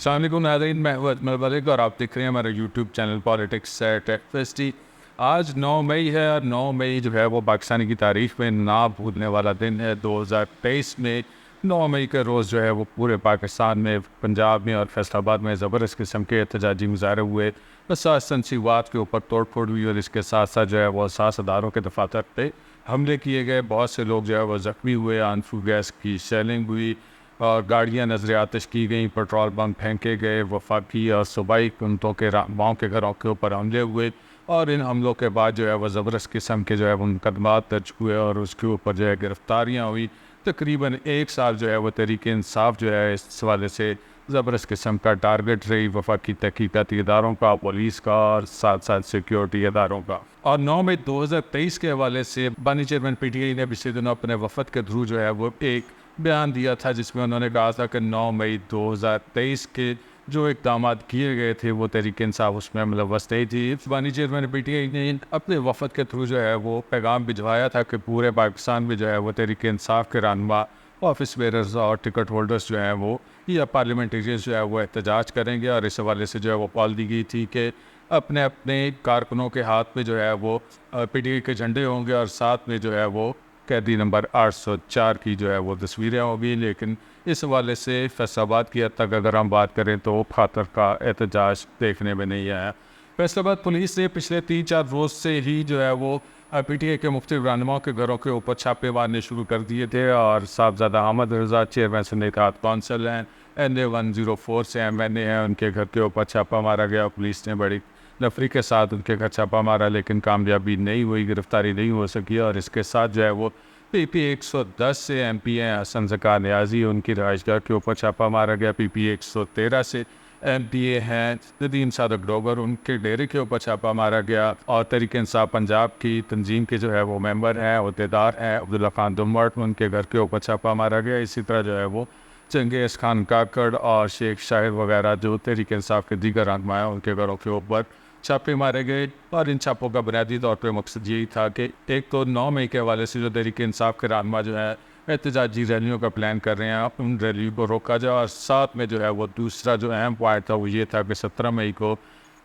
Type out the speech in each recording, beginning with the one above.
अस्सलाम वालेकुम नाज़रीन, मैं हूं अजमल मलिक और आप देख रहे हैं हमारा यूट्यूब चैनल पॉलिटिक्स टेक। आज 9 मई है और 9 मई जो है वो पाकिस्तानी की तारीख में ना भूलने वाला दिन है। 2023 में 9 मई के रोज़ जो है वो पूरे पाकिस्तान में, पंजाब में और फैसलाबाद में ज़बरदस्त किस्म के एहतजाजी मुजाहरे हुए। बसास तनसीबात के ऊपर तोड़ फोड़ हुई और इसके साथ साथ जो है वो सासदारों के दफातर पे हमले किए गए। बहुत से लोग जो है वो ज़ख्मी हुए, आंसू गैस की शेलिंग हुई और गाड़ियाँ नजर आतिश की गई, पेट्रोल बम फेंके गए। वफाकी और सूबाई हुकूमतों के रहनुमाओं के घरों के ऊपर हमले हुए और इन हमलों के बाद जो है वह ज़बरदस्त किस्म के जो है वो मुकदमात दर्ज हुए और उसके ऊपर जो है गिरफ्तारियाँ हुई। तकरीबन 1 साल जो है वो तहरीक इंसाफ जो है इस हवाले से ज़बरदस्त किस्म का टारगेट रही, वफाकी तहकीकाती इदारों का, पुलिस का और साथ साथ सिक्योरिटी इदारों का। और 9 मई 2023 के हवाले से बानी चेयरमैन PTI ने पिछले दिनों अपने वफद के थ्रू जो है वो एक बयान दिया था जिसमें उन्होंने कहा था कि 9 मई 2023 के जो इक़दाम किए गए थे वो तहरीक इंसाफ उसमें मुलव्वस नहीं थी। बानी चेयरमैन PTI ने अपने वफद के थ्रू जो है वो पैगाम भिजवाया था कि पूरे पाकिस्तान में जो है वो तहरीक इंसाफ के रहनुमा, ऑफिस बेरर्स और टिकट होल्डर्स जो हैं वो या पार्लियामेंटेरियंस जो है वो एहतजाज करेंगे। और इस हवाले से जो है वो कॉल दी गई थी कि अपने अपने कारकुनों के हाथ में जो है वो PTI के झंडे होंगे और साथ में जो है वो कैदी नंबर 804 की जो है वो तस्वीरें होगी। लेकिन इस हवाले से फैसलाबाद की हद तक अगर हम बात करें तो खातर का एहतजाज देखने में नहीं आया। फैसलाबाद पुलिस ने पिछले 3-4 रोज़ से ही जो है वो PTI के मुख्तलिफ रहनुमाओं के घरों के ऊपर छापे मारने शुरू कर दिए थे। और साहबजादा अहमद रज़ा चेयरमैन सिंडिकेट कौंसिल हैं, NA 104 से MNA हैं, उनके घर के ऊपर छापा मारा गया। पुलिस ने बड़ी नफरी के साथ उनके घर छापा मारा लेकिन कामयाबी नहीं हुई, गिरफ्तारी नहीं हो सकी। और इसके साथ जो है वो PP 110 से MP हैं हसन ज़का नियाज़ी, उनकी रहायशगाह के ऊपर छापा मारा गया। PP 113 से MPA हैं नदीम सादक डोगर, उनके डेरे के ऊपर छापा मारा गया। और तहरीक इंसाफ पंजाब की तंजीम के जो है वो मेंबर हैं, अहदेदार हैं, अब्दुल्ला खान दुम्मट, उनके घर के ऊपर छापा मारा गया। इसी तरह जो है वो चंगेज़ खान काकड़ और शेख शाहिर वगैरह जो तहरीक इंसाफ के दीगर रहनुमा हैं उनके घरों के ऊपर छापे मारे गए। और इन छापों का बुनियादी तौर पर मकसद यही था कि एक तो 9 मई के हवाले से जो तहरीक इंसाफ के रहनुमा जो है एहतजाजी रैलियों का प्लान कर रहे हैं, उन रैलियों को रोका जाए। और साथ में जो है वो दूसरा जो अहम पॉइंट था वो ये था कि 17 मई को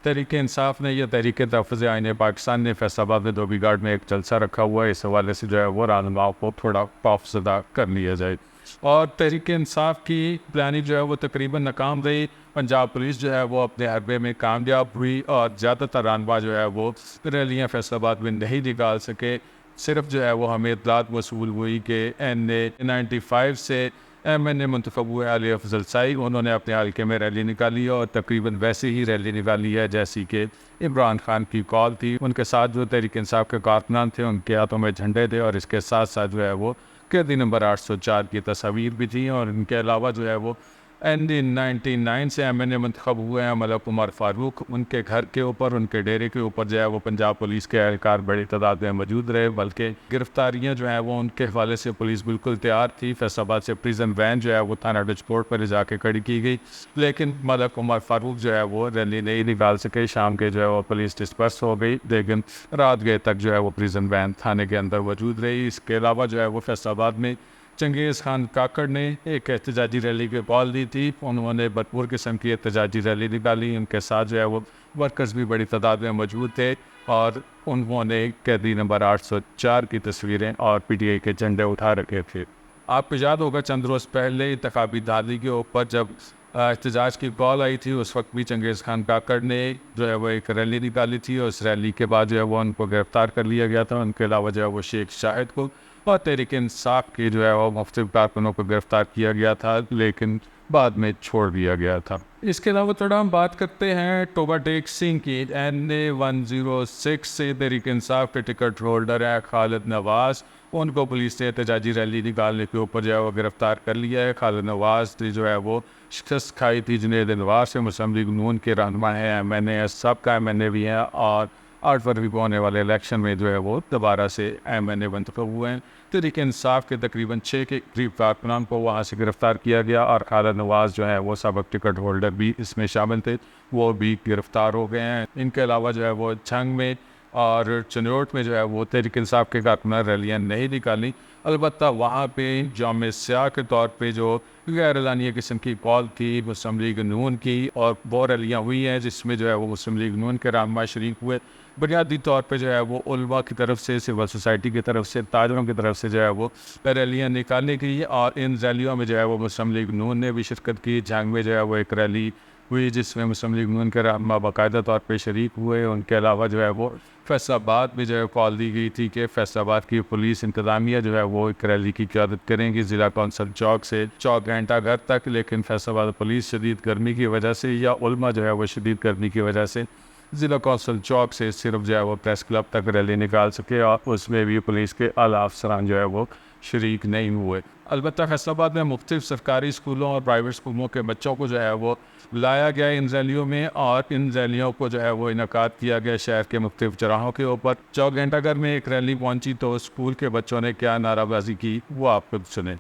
तहरीक इंसाफ ने या तहरीक तहफ़्फ़ुज़ आईन पाकिस्तान ने फैसलाबाद में धोबी घाट में एक जलसा रखा हुआ है। इस हवाले से जो है वो रहनुमाओं को थोड़ा खौफज़दा कर लिया जाए। और तहरीक इंसाफ की प्लानिंग जो है वो तकरीबन नाकाम रही। पंजाब पुलिस जो है वो अपने हरबे में कामयाब हुई और ज़्यादातर रहनुमा जो है वो रैलियाँ फैसलाबाद में नहीं निकाल सके। सिर्फ जो है वो हमें इत्तलात वसूल हुई कि NA 95 से MNA मुंतखब हुए अली अफजल साई, उन्होंने अपने हल्के में रैली निकाली और तकरीबन वैसे ही रैली निकाली है जैसी कि इमरान खान की कॉल थी। उनके साथ जो तहरीक इंसाफ के कारकुनान थे उनके हाथों में झंडे थे और इसके साथ साथ जो है वो कैदी नंबर 804 की तस्वीर भी थी। और इनके अलावा जो है वो ND 99 से MNA मुंतखब हुए हैं मलक उमर फ़ारूक, उनके घर के ऊपर, उनके डेरे के ऊपर जो है वो पंजाब पुलिस के एहलकार बड़ी तादाद में मौजूद रहे। बल्कि गिरफ्तारियाँ जो हैं वो उनके हवाले से पुलिस बिल्कुल तैयार थी। फैसलाबाद से प्रिजन वैन जो है वो थाना डिस्पोर्ट पर जाके खड़ी की गई लेकिन मलक उमर फ़ारूक जो है वो रैली नहीं निकाल सके। शाम के जो है वो पुलिस डिस्पर्स हो गई लेकिन रात गए तक जो है वो प्रिजन वैन थाने के अंदर मौजूद रही। इसके अलावा जो है वो फैसलाबाद में चंगेज़ खान काकड़ ने एक एहतजाजी रैली की कॉल दी थी। उन्होंने भरपूर किस्म की एहतजाजी रैली निकाली। उनके साथ जो है वो वर्कर्स भी बड़ी तादाद में मौजूद थे और उन्होंने कैदी नंबर 804 की तस्वीरें और PTI के झंडे उठा रखे थे। आपको याद होगा चंद रोज़ पहले इंतखाबी दादी के ऊपर जब एहतजाज की कॉल आई थी उस वक्त भी चंगेज़ खान काकड़ ने जो है वो एक रैली निकाली थी और उस रैली के बाद जो है वो उनको गिरफ़्तार कर लिया गया था। उनके अलावा जो है वो शेख शाहिद को और तहरीक इंसाफ की जो है वो मुख्तलिफ कारकुनों को गिरफ़्तार किया गया था लेकिन बाद में छोड़ दिया गया था। इसके अलावा थोड़ा हम बात करते हैं टोबा टेक सिंह की। NA 106 से तहरीक इंसाफ के टिकट होल्डर है खालिद नवाज़, उनको पुलिस ने एहतजाजी रैली निकालने के ऊपर जो है वो गिरफ़्तार कर लिया है। खालिद नवाज़ ने जो है वो शिकस्त खाई थी जुनैद अनवार से, मुस्लिम लीग नून के रहनुमा हैं, MNA सब का MNA भी हैं और 8 फरवरी को होने वाले इलेक्शन में जो है वो दोबारा से MNA मुंतखब हुए हैं। तहरीक इंसाफ के तकरीबन 6 के करीब कारकुनान को वहाँ से गिरफ़्तार किया गया और खालिद नवाज़ जो है वो सबक टिकट होल्डर भी इसमें शामिल थे, वो भी गिरफ़्तार हो गए हैं। इनके अलावा जो है वो झंग में और चनोट में जो है वो तहरीक इंसाफ के कारकुनान रैलियाँ नहीं निकाली अलबत्ता वहाँ पे जाम स्याह के तौर पे जो गैर एलानिया किस्म की कॉल थी मुस्लिम लीग नून की, और वो रैलियाँ हुई हैं जिसमें जो है वो मुस्लिम लीग नून के रहनुमा शरीक हुए। बुनियादी तौर पे जो है वो उलमा की तरफ से, सिविल सोसाइटी की तरफ से, ताजरों की तरफ से जो है वो रैलियाँ निकालने की, और इन रैलियों में जो है वो मुस्लिम लीग नून ने भी शिरकत की। जंग में जो है वो एक रैली हुई जिसमें मुस्लिम लीग नून के रहनुमा बाकायदा तौर पे शरीक हुए। उनके अलावा जो है वो फैसलाबाद में जो है कॉल दी गई थी कि फैसलाबाद की पुलिस इंतज़ामिया जो है वो एक रैली की क़यादत करेंगी ज़िला कौंसल चौक से चौक घंटा घर तक, लेकिन फैसलाबाद पुलिस शदीद गर्मी की वजह से या उलमा जो है वो शदीद गर्मी की वजह से ज़िला कौंसल चौक से सिर्फ जो है वो प्रेस क्लब तक रैली निकाल सके, और उसमें भी पुलिस के आला अफसरान जो है वो शरीक नहीं हुए। अलबत्ता फैसलाबाद में मुख्तलिफ सरकारी स्कूलों और प्राइवेट स्कूलों के बच्चों को जो है वो लाया गया इन रैलियों में, और इन रैलियों को जो है वो इनकाद किया गया शहर के मुख्तलिफ चौराहों के ऊपर। चौक घंटाघर में एक रैली पहुंची तो स्कूल के बच्चों ने क्या नाराबाजी की वो आप खुद सुने।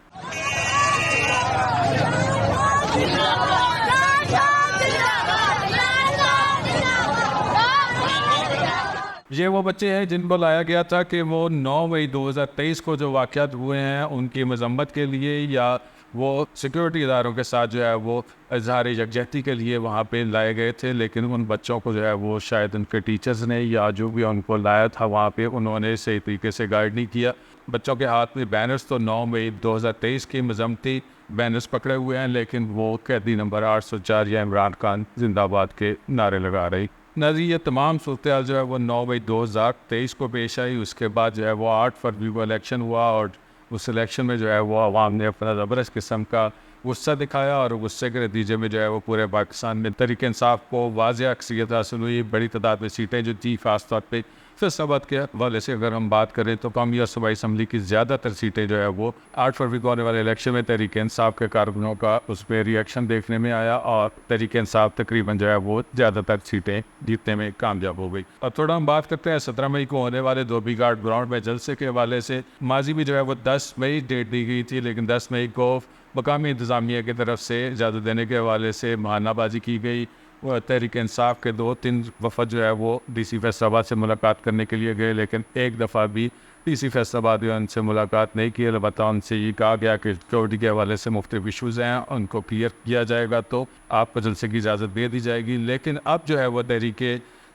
ये वो बच्चे हैं जिनको लाया गया था कि वो 9 मई 2023 को जो वाक़यात हुए हैं उनकी मजम्मत के लिए, या वो सिक्योरिटी इदारों के साथ जो है वो इजहार यकजहती के लिए वहाँ पे लाए गए थे। लेकिन उन बच्चों को जो है वो शायद उनके टीचर्स ने या जो भी उनको लाया था वहाँ पे उन्होंने सही तरीके से गाइड नहीं किया। बच्चों के हाथ में बैनर्स तो 9 मई 2023 की मजम्मती बैनर्स पकड़े हुए हैं, लेकिन वो कैदी नंबर 804 या इमरान खान जिंदाबाद के नारे लगा रही। नाज़रीन, ये तमाम सूरत जो है वो 9 मई 2023 को पेश आई। उसके बाद जो है वो 8 फरवरी को इलेक्शन हुआ, और उस इलेक्शन में जो है वो अवाम ने अपना ज़बरदस्त किस्म का गुस्सा दिखाया, और गुस्से के नतीजे में जो है वो पूरे पाकिस्तान में तहरीक इंसाफ को वाज़ेह अक्सरियत हासिल हुई। बड़ी तादाद में सीटें जो थी, ख़ास तौर पर फैसलाबाद के हवाले से अगर हम बात करें तो कौमी और सूबाई असम्बली की ज़्यादातर सीटें जो है वो 8 फरवरी को होने वाले इलेक्शन में तहरीक इंसाफ के कारकुनों का उस पर रिएक्शन देखने में आया, और तहरीक इंसाफ तकरीबन जो है वो ज़्यादातर सीटें जीतने में कामयाब हो गई। अब थोड़ा हम बात करते हैं 17 मई को होने वाले धोबी घाट ग्राउंड में जलसे के हवाले से। माजी भी जो है वो 10 मई डेट दी गई थी, लेकिन 10 मई को मकामी इंतज़ामिया की तरफ से इजाज़त देने के हवाले से बहानाबाजी की गई। वह तहरीक इंसाफ के 2-3 वफद जो है वो DC फैसलाबाद से मुलाकात करने के लिए गए, लेकिन एक दफ़ा भी DC फैसलाबाद ने उनसे मुलाकात नहीं की। अलबत्ता उनसे ये कहा गया कि सिक्योरिटी के हवाले से मुख्तलिफ इशूज़ हैं, उनको क्लियर किया जाएगा तो आपको जलसे की इजाज़त दे दी जाएगी। लेकिन अब जो है वह तहरीक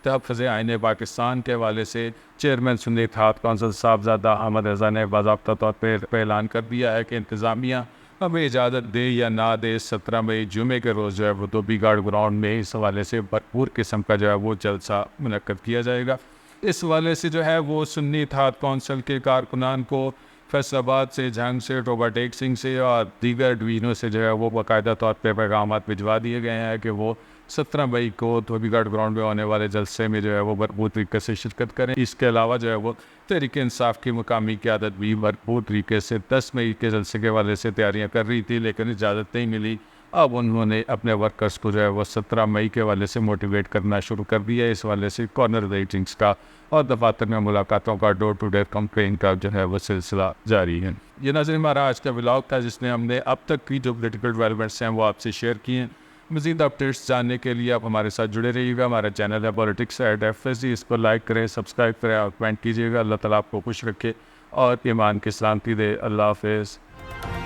तहफ़्फ़ुज़ आईन पाकिस्तान के हवाले से चेयरमैन सुन्नी इत्तेहाद कौंसल साहबजादा अहमद रज़ा ने बाज़ाब्ता तौर पर ऐलान कर दिया है कि इंतज़ामिया हमें इजाज़त दे या ना दे, 17 मई जुमे के रोज़ जो है वो धोबी घाट ग्राउंड में इस हवाले से भरपूर किस्म का जो है वो जलसा मुनक्कद किया जाएगा। इस हवाले से जो है वो सुन्नी इत्तेहाद कौंसल के कारकुनान को फैसलाबाद से, जंग से, टोबाटेक सिंह से और दीगर डिवीज़नों से जो है वो बाकायदा तौर पर पैगाम भिजवा दिए गए हैं कि वो 17 मई को धोबी घाट ग्राउंड में होने वाले जलसे में जो है वो भरपूर तरीके से शिरकत करें। इसके अलावा जो है वो तहरीक इंसाफ की मुकामी क़यादत भी भरपूर तरीके से 10 मई के जलसे के हवाले से तैयारियां कर रही थी, लेकिन इजाज़त नहीं मिली। अब उन्होंने अपने वर्कर्स को जो है वो 17 मई के हवाले से मोटिवेट करना शुरू कर दिया। इस हवाले से कॉर्नर रेटिंग्स का और दफातर में मुलाकातों का डोर टू डोर कंपेन का जो है वो सिलसिला जारी है। ये नाज़रीन हमारा आज का व्लॉग था जिसमें हमने अब तक की जो पोलिटिकल डेवलपमेंट्स हैं वो आपसे शेयर किए हैं। मज़ीद अपडेट्स जानने के लिए आप हमारे साथ जुड़े रहिएगा। हमारा चैनल है पॉलिटिक्स एट FSD, इस पर लाइक करें, सब्सक्राइब करें और कमेंट कीजिएगा। अल्लाह ताला आपको खुश रखे और ईमान की सलामती दे। अल्लाह हाफ़िज़।